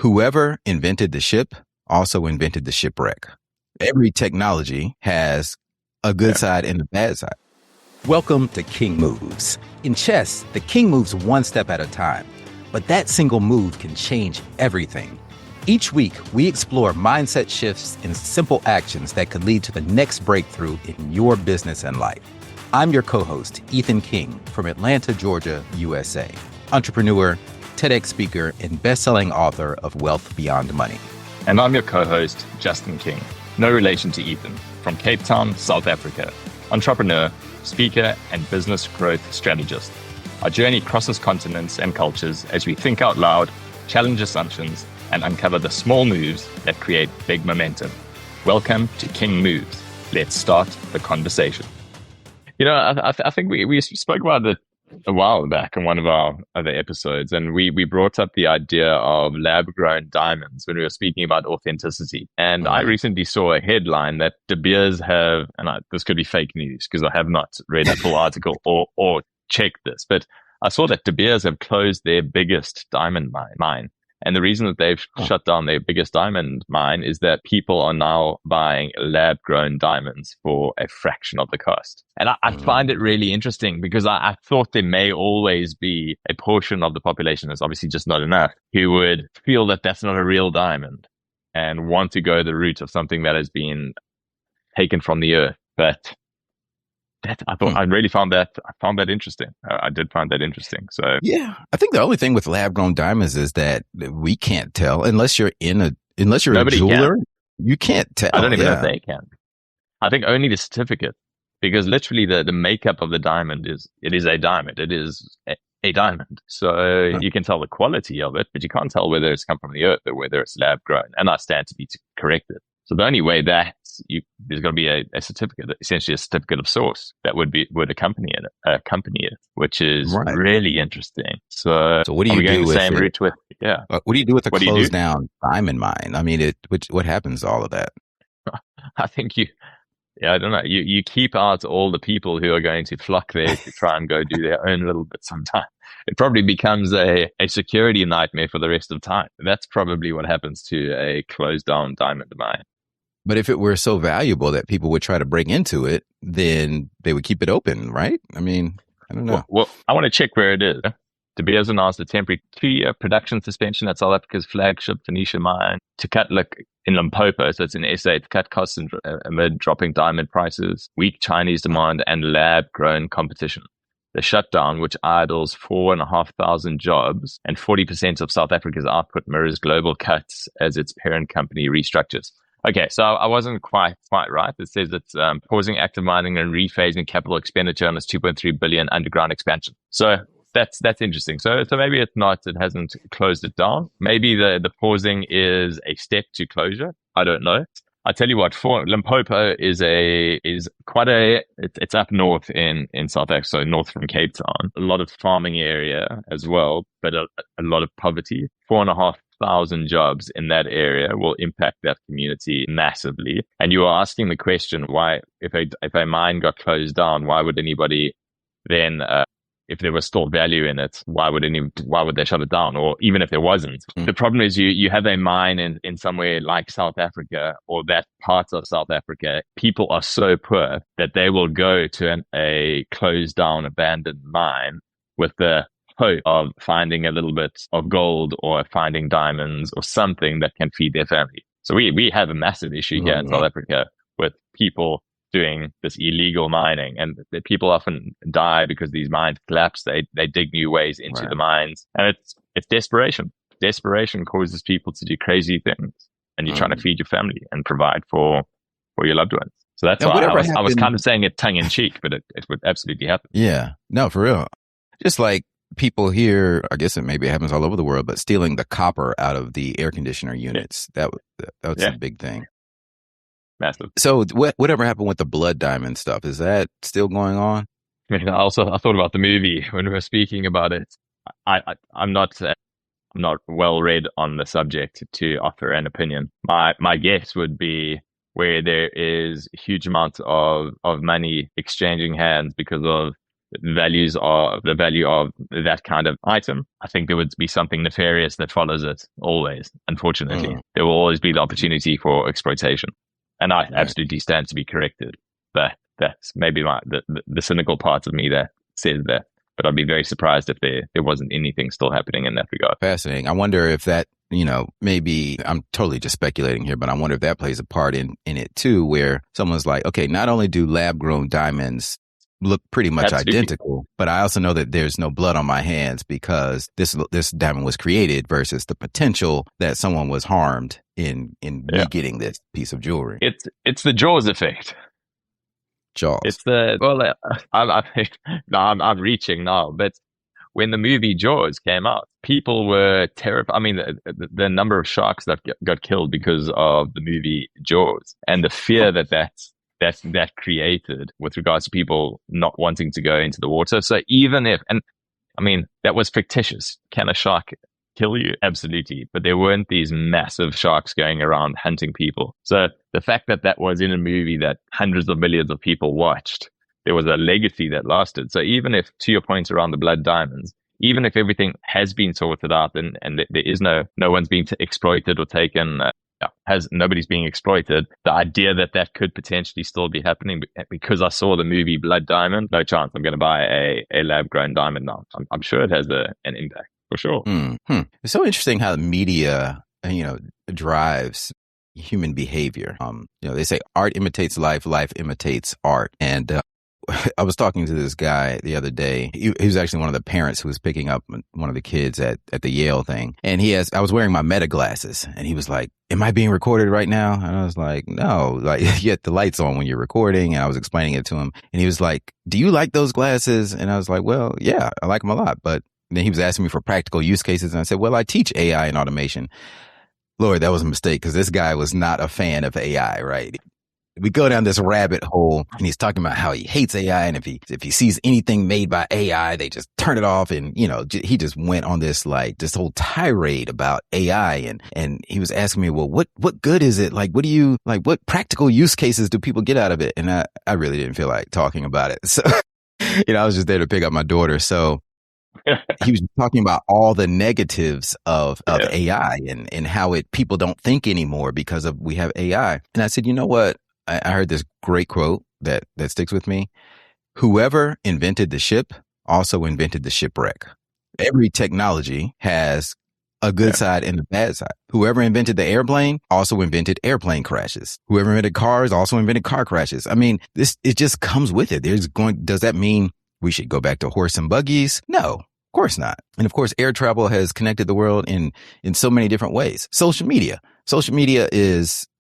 Whoever invented the ship also invented the shipwreck. Every technology has a good side and a bad side. Welcome to King Moves. In chess, the king moves one step at a time, but that single move can change everything. Each week, we explore mindset shifts and simple actions that could lead to the next breakthrough in your business and life. I'm your co-host, Ethan King, from Atlanta, Georgia, USA. Entrepreneur, TEDx speaker, and best-selling author of Wealth Beyond Money. And I'm your co-host, Justin King, no relation to Ethan, from Cape Town, South Africa. Entrepreneur, speaker, and business growth strategist. Our journey crosses continents and cultures as we think out loud, challenge assumptions, and uncover the small moves that create big momentum. Welcome to King Moves. Let's start the conversation. You know, I think we spoke about it a while back in one of our other episodes, and we brought up the idea of lab-grown diamonds when we were speaking about authenticity. And I recently saw a headline that De Beers have, and this could be fake news because I have not read the full article or checked this, but I saw that De Beers have closed their biggest diamond mine. And the reason that they've shut down their biggest diamond mine is that people are now buying lab-grown diamonds for a fraction of the cost. And I find it really interesting because I thought there may always be a portion of the population, that's obviously just not enough, who would feel that that's not a real diamond and want to go the route of something that has been taken from the earth. But I really found that interesting. I did find that interesting. So yeah, I think the only thing with lab grown diamonds is that we can't tell unless you're a jeweler. You can't tell. I don't even know if they can. I think only the certificate, because literally the makeup of the diamond is a diamond. It is a diamond. So you can tell the quality of it, but you can't tell whether it's come from the earth or whether it's lab grown. And I stand to be corrected. So the only way there's going to be a certificate, essentially a certificate of source that would accompany it, which is really interesting. So what do you do with same route with? Yeah. What do you do with a closed down diamond mine? I mean, what happens to all of that? I think I don't know. You keep out all the people who are going to flock there to try and go do their own little bit sometime. It probably becomes a security nightmare for the rest of time. That's probably what happens to a closed down diamond mine. But if it were so valuable that people would try to break into it, then they would keep it open, right? I mean, I don't know. Well, I want to check where it is. De Beers announced a temporary 2-year production suspension at South Africa's flagship Phoenicia mine to cut, in Limpopo, so it's in SA, to cut costs amid dropping diamond prices, weak Chinese demand, and lab-grown competition. The shutdown, which idles 4,500 jobs and 40% of South Africa's output, mirrors global cuts as its parent company restructures. Okay, so I wasn't quite right. It says it's pausing active mining and rephasing capital expenditure on its 2.3 billion underground expansion. So that's interesting. So maybe it's not. It hasn't closed it down. Maybe the pausing is a step to closure. I don't know. I tell you what, for Limpopo it's up north in South Africa, so north from Cape Town. A lot of farming area as well, but a lot of poverty. 4,500 jobs in that area will impact that community massively. And you are asking the question, why, if a mine got closed down, why would anybody then, if there was still value in it, why would they shut it down? Or even if there wasn't. The problem is you have a mine in somewhere like South Africa or that part of South Africa. People are so poor that they will go to a closed down, abandoned mine with the hope of finding a little bit of gold or finding diamonds or something that can feed their family. So we have a massive issue here in South Africa with people doing this illegal mining, and the people often die because these mines collapse. They dig new ways into the mines, and it's desperation. Desperation causes people to do crazy things, and you're trying to feed your family and provide for your loved ones. So that's why I was kind of saying it tongue in cheek, but it would absolutely happen. Yeah, no, for real. Just like people here, I guess it maybe happens all over the world, but stealing the copper out of the air conditioner units, that was a big thing. Massive. So whatever happened with the blood diamond stuff, is that still going on? I thought about the movie when we were speaking about it. I'm not well read on the subject to offer an opinion. My guess would be where there is huge amounts of money exchanging hands because of the value of that kind of item, I think there would be something nefarious that follows it always. Unfortunately, there will always be the opportunity for exploitation, and I absolutely stand to be corrected. But that's maybe the cynical part of me that says that. But I'd be very surprised if there wasn't anything still happening in that regard. Fascinating. I wonder if that, maybe I'm totally just speculating here, but I wonder if that plays a part in it too, where someone's like, okay, not only do lab grown diamonds look pretty much identical, but I also know that there's no blood on my hands because this diamond was created versus the potential that someone was harmed in me getting this piece of jewelry. It's the Jaws effect. Jaws. It's I'm reaching now, but when the movie Jaws came out, people were terrified. I mean, the number of sharks that got killed because of the movie Jaws and the fear that created with regards to people not wanting to go into the water. So even if, and I mean, that was fictitious. Can a shark kill you? Absolutely. But there weren't these massive sharks going around hunting people. So the fact that was in a movie that hundreds of millions of people watched, there was a legacy that lasted. So even if, to your point around the blood diamonds, even if everything has been sorted out and there is no one's being exploited or taken, nobody's being exploited, the idea that could potentially still be happening because I saw the movie Blood Diamond, no chance I'm going to buy a lab grown diamond now. I'm sure it has an impact for sure. Mm-hmm. It's so interesting how the media, drives human behavior. They say art imitates life, life imitates art. And I was talking to this guy the other day. He was actually one of the parents who was picking up one of the kids at the Yale thing. And I was wearing my Meta glasses and he was like, am I being recorded right now? And I was like, no, like you get the lights on when you're recording. And I was explaining it to him and he was like, do you like those glasses? And I was like, well, yeah, I like them a lot. But then he was asking me for practical use cases. And I said, well, I teach AI and automation. Lord, that was a mistake because this guy was not a fan of AI, right? We go down this rabbit hole and he's talking about how he hates AI. And if he sees anything made by AI, they just turn it off. And, he just went on this whole tirade about AI. And he was asking me, well, what good is it? Like, what practical use cases do people get out of it? And I really didn't feel like talking about it. So, I was just there to pick up my daughter. So he was talking about all the negatives of AI and how people don't think anymore because we have AI. And I said, you know what? I heard this great quote that sticks with me. Whoever invented the ship also invented the shipwreck. Every technology has a good side and a bad side. Whoever invented the airplane also invented airplane crashes. Whoever invented cars also invented car crashes. I mean, it just comes with it. Does that mean we should go back to horse and buggies? No. Of course not. And of course, air travel has connected the world in so many different ways. Social media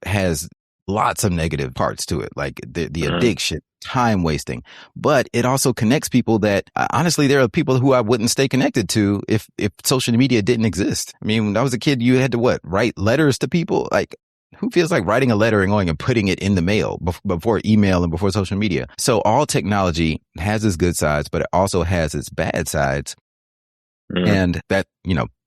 has lots of negative parts to it, like the addiction, time wasting, but it also connects people that honestly, there are people who I wouldn't stay connected to if social media didn't exist. I mean, when I was a kid, you had to write letters to people. Like, who feels like writing a letter and going and putting it in the mail before email and before social media? So all technology has its good sides, but it also has its bad sides. And that,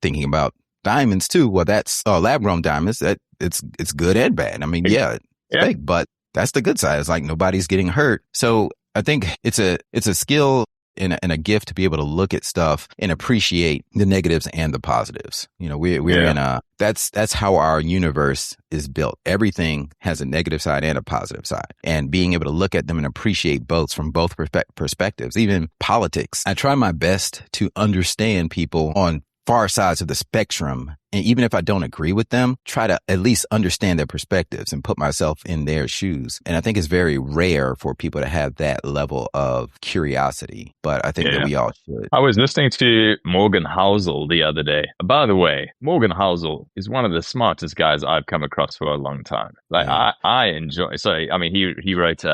thinking about diamonds too. Well, that's lab grown diamonds. That it's good and bad. I mean, it's fake, but that's the good side. It's like nobody's getting hurt. So I think it's a skill and a gift to be able to look at stuff and appreciate the negatives and the positives. We're in that's how our universe is built. Everything has a negative side and a positive side, and being able to look at them and appreciate both from both perspectives, even politics. I try my best to understand people on far sides of the spectrum. And even if I don't agree with them, try to at least understand their perspectives and put myself in their shoes. And I think it's very rare for people to have that level of curiosity, but I think that we all should. I was listening to Morgan Housel the other day. By the way, Morgan Housel is one of the smartest guys I've come across for a long time. Like I enjoy, he wrote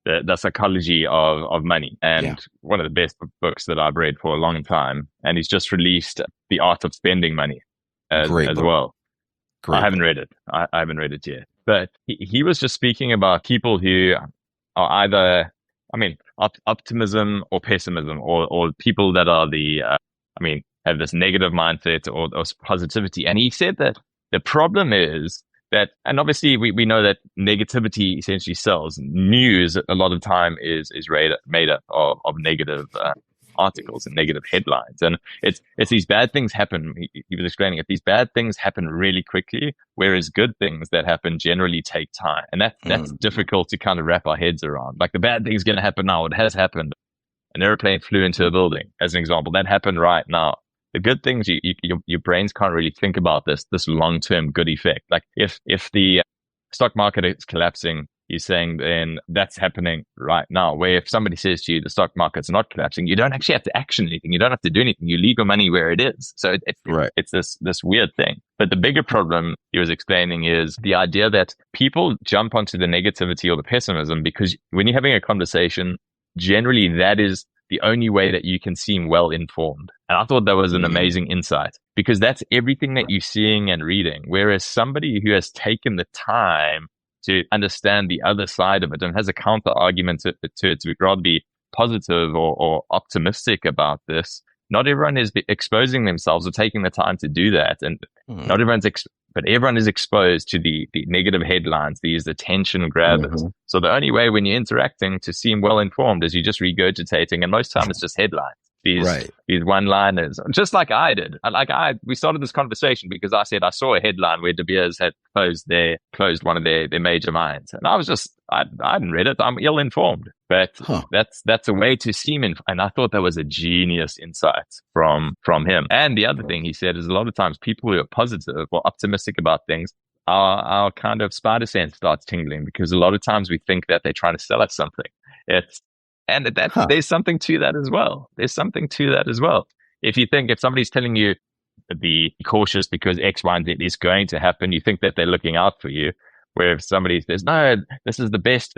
the psychology of money, and one of the best books that I've read for a long time. And he's just released The Art of Spending Money as well. I haven't read it. I haven't read it yet. But he was just speaking about people who are either, optimism or pessimism, or people that are have this negative mindset or positivity. And he said that the problem is that, and obviously we know that negativity essentially sells. News a lot of time is made up of negative articles and negative headlines, and it's these bad things happen. He was explaining it. These bad things happen really quickly, whereas good things that happen generally take time, and that's difficult to kind of wrap our heads around. Like the bad thing's going to happen now. It has happened. An airplane flew into a building, as an example. That happened right now. The good things, your brains can't really think about this long-term good effect. Like if the stock market is collapsing, you're saying then that's happening right now. Where if somebody says to you the stock market's not collapsing, you don't actually have to action anything. You don't have to do anything. You leave your money where it is. So it's this weird thing. But the bigger problem he was explaining is the idea that people jump onto the negativity or the pessimism because when you're having a conversation, generally that is the only way that you can seem well informed. And I thought that was an amazing insight because that's everything that you're seeing and reading. Whereas somebody who has taken the time to understand the other side of it and has a counter argument to rather be positive or optimistic about this, not everyone is exposing themselves or taking the time to do that. And not everyone's but everyone is exposed to the negative headlines, these attention grabbers. So the only way when you're interacting to seem well informed is you're just regurgitating, and most time it's just headlines. These one-liners, just like I did. We started this conversation because I said I saw a headline where De Beers had closed one of their major mines, and I was just I hadn't read it. I'm ill-informed, but that's a way to seem and I thought that was a genius insight from him. And the other thing he said is a lot of times people who are positive or optimistic about things, our kind of spider sense starts tingling because a lot of times we think that they're trying to sell us something. There's something to that as well. If somebody's telling you to be cautious because X, Y, and Z is going to happen, you think that they're looking out for you. Where if somebody says, no, this is the best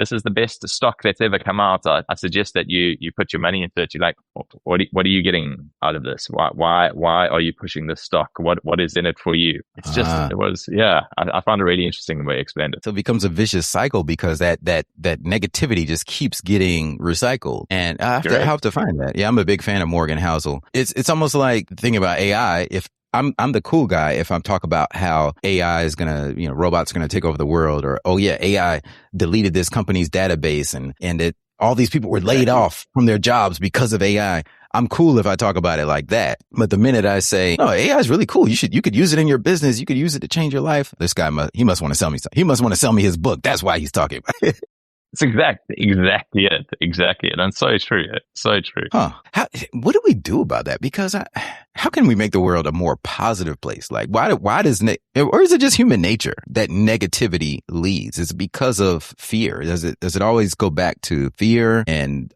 stock that's ever come out, I suggest that you put your money into it. You're like, what are you getting out of this? Why are you pushing this stock? What is in it for you? It's just, I found it really interesting the way he explained it. So it becomes a vicious cycle because that negativity just keeps getting recycled. And I have to find that. Yeah, I'm a big fan of Morgan Housel. It's almost like thinking about AI. If I'm the cool guy if I'm talking about how AI is going to, robots are going to take over the world, or, oh yeah, AI deleted this company's database and all these people were laid off from their jobs because of AI. I'm cool if I talk about it like that. But the minute I say, no, AI is really cool. You could use it in your business. You could use it to change your life. This guy must want to sell me something. He must want to sell me his book. That's why he's talking about it. It's exactly it. And so true. So true. What do we do about that? Because how can we make the world a more positive place? Like, why does or is it just human nature that negativity leads? Is it because of fear? Does it always go back to fear and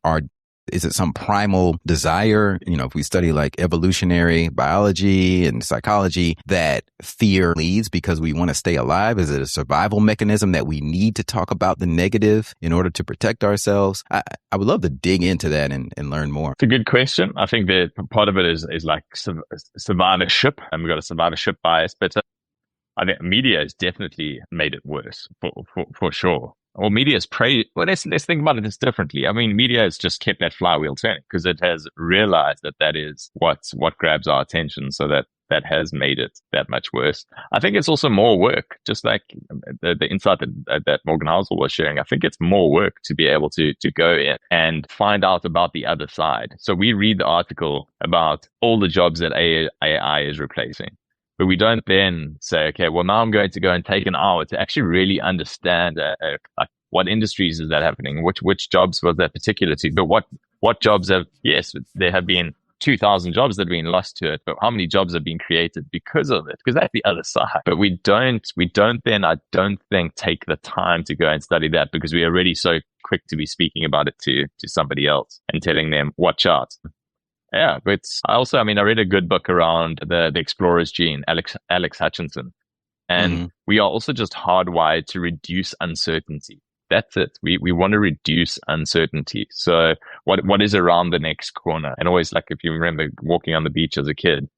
is it some primal desire? If we study like evolutionary biology and psychology, that fear leads because we want to stay alive. Is it a survival mechanism that we need to talk about the negative in order to protect ourselves? I would love to dig into that and learn more. It's a good question. I think that part of it is like survivorship, and we've got a survivorship bias, but I think media has definitely made it worse for sure. Or media's let's think about it this differently. I mean, media has just kept that flywheel turning because it has realized that is what grabs our attention. So that has made it that much worse. I think it's also more work, just like the insight that Morgan Housel was sharing. I think it's more work to be able to go in and find out about the other side. So we read the article about all the jobs that AI is replacing. But we don't then say, okay, well, now I'm going to go and take an hour to actually really understand like what industries is that happening? Which jobs was that particular to? But what jobs there have been 2,000 jobs that have been lost to it, but how many jobs have been created because of it? Because that's the other side. But we don't then, I don't think, take the time to go and study that because we're already so quick to be speaking about it to somebody else and telling them, watch out. Yeah, but I read a good book around the explorer's gene, Alex Hutchinson. And we are also just hardwired to reduce uncertainty. That's it. We want to reduce uncertainty. So what is around the next corner? And always, like, if you remember walking on the beach as a kid,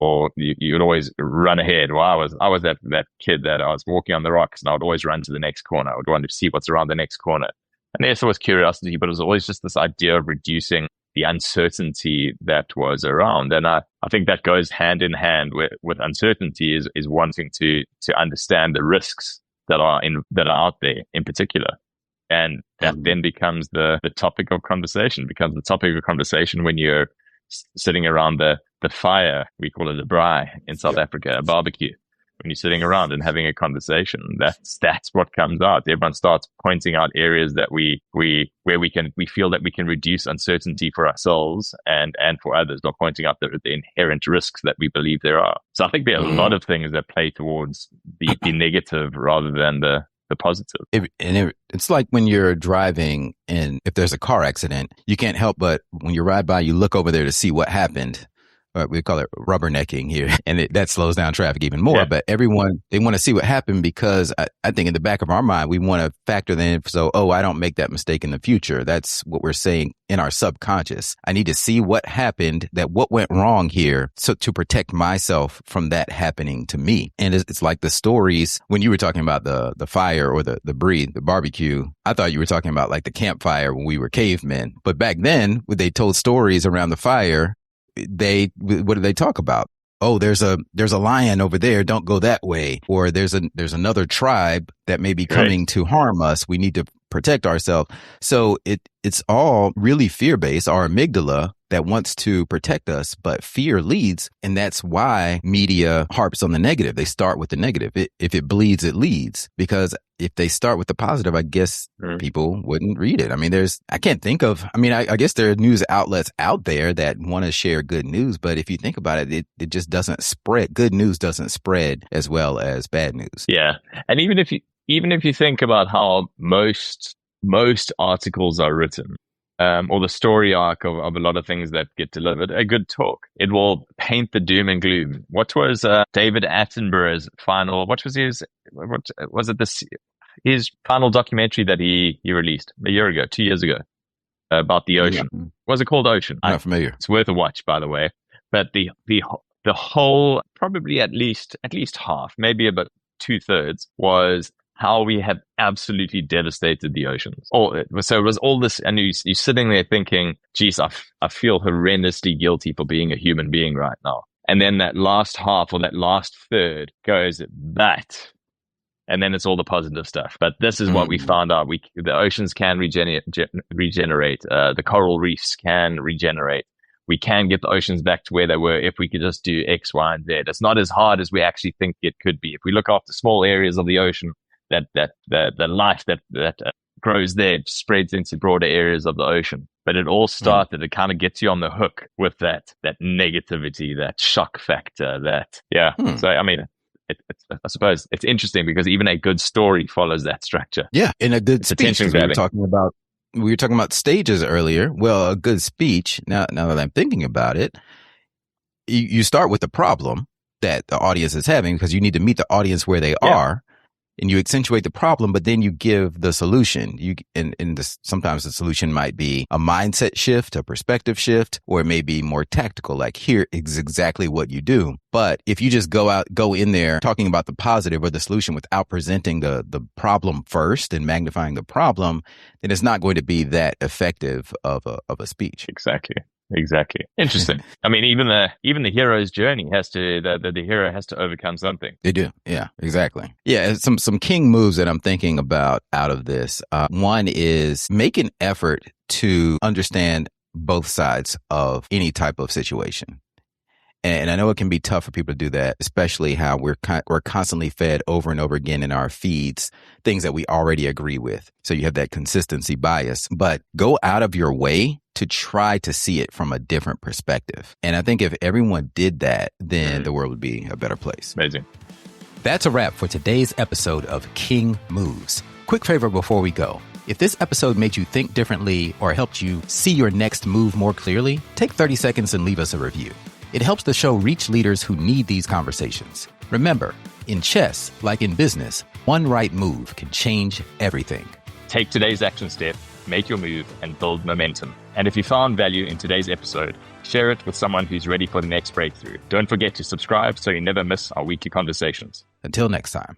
or you would always run ahead. Well, I was that kid that I was walking on the rocks and I would always run to the next corner. I would want to see what's around the next corner. And there's always curiosity, but it was always just this idea of reducing the uncertainty that was around. And I think that goes hand in hand with uncertainty is wanting to understand the risks that are out there in particular. And that then becomes the topic of conversation, when you're sitting around the fire. We call it a braai in South Africa, a barbecue. When you're sitting around and having a conversation, that's what comes out. Everyone starts pointing out areas that we feel that we can reduce uncertainty for ourselves and for others, not pointing out the inherent risks that we believe there are. So I think there are a lot of things that play towards the negative rather than the positive. It's like when you're driving and if there's a car accident, you can't help but when you ride by, you look over there to see what happened. We call it rubbernecking here, and that slows down traffic even more. Yeah. But everyone, they want to see what happened because I think in the back of our mind, we want to factor that in. So, I don't make that mistake in the future. That's what we're saying in our subconscious. I need to see what happened, what went wrong here, so to protect myself from that happening to me. And it's like the stories when you were talking about the fire or the barbecue. I thought you were talking about like the campfire when we were cavemen. But back then, when they told stories around the fire, what do they talk about? Oh, there's a lion over there. Don't go that way. Or there's another tribe that may be coming to harm us. We need to protect ourselves. So it's all really fear-based, our amygdala that wants to protect us, but fear leads. And that's why media harps on the negative. They start with the negative. If it bleeds, it leads. Because if they start with the positive, I guess people wouldn't read it. I mean, I guess there are news outlets out there that want to share good news. But if you think about it, it just doesn't spread. Good news doesn't spread as well as bad news. Yeah. And even if you think about how most articles are written, or the story arc of a lot of things that get delivered, a good talk, it will paint the doom and gloom. What was David Attenborough's his final documentary that he released 2 years ago, about the ocean? Yeah. Was it called Ocean? I'm not familiar. It's worth a watch, by the way. But the whole, probably at least half, maybe about 2/3, was how we have absolutely devastated the oceans. So it was all this, and you're sitting there thinking, geez, I feel horrendously guilty for being a human being right now. And then that last half or that last third goes that, and then it's all the positive stuff. But this is what we found out. The oceans can regenerate. The coral reefs can regenerate. We can get the oceans back to where they were if we could just do X, Y, and Z. It's not as hard as we actually think it could be. If we look after small areas of the ocean, that the life that grows there spreads into broader areas of the ocean. But it all started, it kind of gets you on the hook with that negativity, that shock factor, So, I mean, I suppose it's interesting because even a good story follows that structure. Yeah, in a good speech. We were talking about stages earlier. Well, a good speech, now that I'm thinking about it, you start with the problem that the audience is having because you need to meet the audience where they are. And you accentuate the problem, but then you give the solution. Sometimes the solution might be a mindset shift, a perspective shift, or it may be more tactical, like here is exactly what you do. But if you just go in there talking about the positive or the solution without presenting the problem first and magnifying the problem, then it's not going to be that effective of a speech. Exactly. Interesting. I mean, even the hero's journey the hero has to overcome something. They do. Yeah, exactly. Yeah. Some king moves that I'm thinking about out of this. One is make an effort to understand both sides of any type of situation. And I know it can be tough for people to do that, especially how we're constantly fed over and over again in our feeds, things that we already agree with. So you have that consistency bias, but go out of your way to try to see it from a different perspective. And I think if everyone did that, then the world would be a better place. Amazing. That's a wrap for today's episode of King Moves. Quick favor before we go. If this episode made you think differently or helped you see your next move more clearly, take 30 seconds and leave us a review. It helps the show reach leaders who need these conversations. Remember, in chess, like in business, one right move can change everything. Take today's action step, make your move, and build momentum. And if you found value in today's episode, share it with someone who's ready for the next breakthrough. Don't forget to subscribe so you never miss our weekly conversations. Until next time.